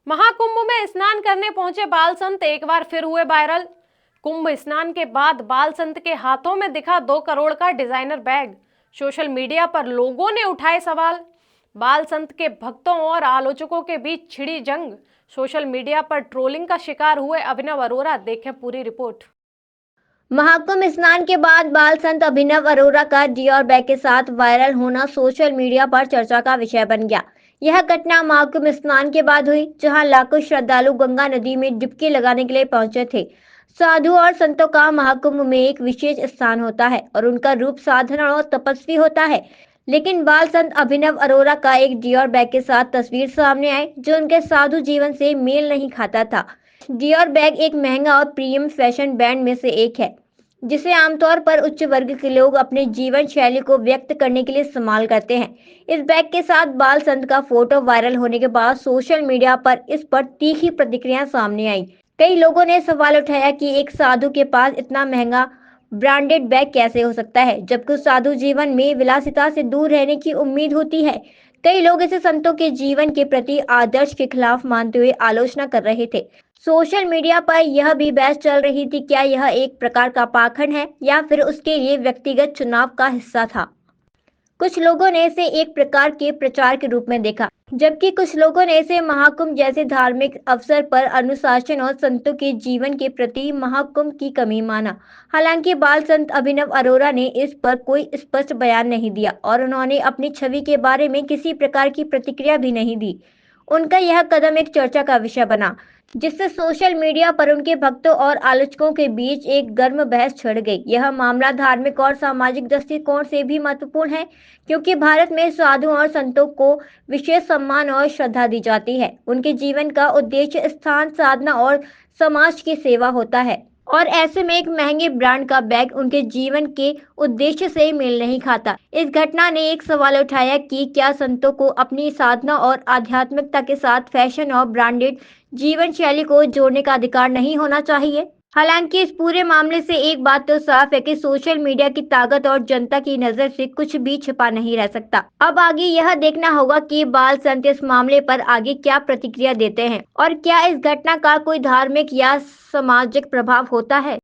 महाकुंभ में स्नान करने पहुंचे बाल संत एक बार फिर हुए वायरल। कुंभ स्नान के बाद बाल संत के हाथों में दिखा 2 करोड़ का डिजाइनर बैग। सोशल मीडिया पर लोगों ने उठाए सवाल। बाल संत के भक्तों और आलोचकों के बीच छिड़ी जंग। सोशल मीडिया पर ट्रोलिंग का शिकार हुए अभिनव अरोरा। देखें पूरी रिपोर्ट। महाकुंभ स्नान के बाद बाल संत अभिनव अरोरा का डियोर बैग के साथ वायरल होना सोशल मीडिया पर चर्चा का विषय बन गया। यह घटना महाकुंभ स्नान के बाद हुई, जहां लाखों श्रद्धालु गंगा नदी में डुबकी लगाने के लिए पहुंचे थे। साधु और संतों का महाकुंभ में एक विशेष स्थान होता है और उनका रूप साधारण और तपस्वी होता है। लेकिन बाल संत अभिनव अरोरा का एक डियोर बैग के साथ तस्वीर सामने आई, जो उनके साधु जीवन से मेल नहीं खाता था। डियोर बैग एक महंगा और प्रीमियम फैशन ब्रांड में से एक है, जिसे आमतौर पर उच्च वर्ग के लोग अपने जीवन शैली को व्यक्त करने के लिए इस्तेमाल करते हैं। इस बैग के साथ बाल संत का फोटो वायरल होने के बाद सोशल मीडिया पर इस पर तीखी प्रतिक्रिया सामने आई। कई लोगों ने सवाल उठाया कि एक साधु के पास इतना महंगा ब्रांडेड बैग कैसे हो सकता है, जबकि उस साधु जीवन में विलासिता से दूर रहने की उम्मीद होती है। कई लोग इसे संतों के जीवन के प्रति आदर्श के खिलाफ मानते हुए आलोचना कर रहे थे। सोशल मीडिया पर यह भी बहस चल रही थी, क्या यह एक प्रकार का पाखंड है या फिर उसके लिए व्यक्तिगत चुनाव का हिस्सा था। कुछ लोगों ने इसे एक प्रकार के प्रचार के रूप में देखा, जबकि कुछ लोगों ने इसे महाकुंभ जैसे धार्मिक अवसर पर अनुशासन और संतों के जीवन के प्रति महाकुंभ की कमी माना। हालांकि बाल संत अभिनव अरोरा ने इस पर कोई स्पष्ट बयान नहीं दिया और उन्होंने अपनी छवि के बारे में किसी प्रकार की प्रतिक्रिया भी नहीं दी। उनका यह कदम एक चर्चा का विषय बना, जिससे सोशल मीडिया पर उनके भक्तों और आलोचकों के बीच एक गर्म बहस छिड़ गई। यह मामला धार्मिक और सामाजिक दृष्टिकोण से भी महत्वपूर्ण है, क्योंकि भारत में साधुओं और संतों को विशेष सम्मान और श्रद्धा दी जाती है। उनके जीवन का उद्देश्य स्थान, साधना और समाज की सेवा होता है, और ऐसे में एक महंगे ब्रांड का बैग उनके जीवन के उद्देश्य से मेल नहीं खाता। इस घटना ने एक सवाल उठाया कि क्या संतों को अपनी साधना और आध्यात्मिकता के साथ फैशन और ब्रांडेड जीवन शैली को जोड़ने का अधिकार नहीं होना चाहिए। हालांकि इस पूरे मामले से एक बात तो साफ है कि सोशल मीडिया की ताकत और जनता की नजर से कुछ भी छिपा नहीं रह सकता। अब आगे यह देखना होगा कि बाल संत इस मामले पर आगे क्या प्रतिक्रिया देते हैं और क्या इस घटना का कोई धार्मिक या सामाजिक प्रभाव होता है।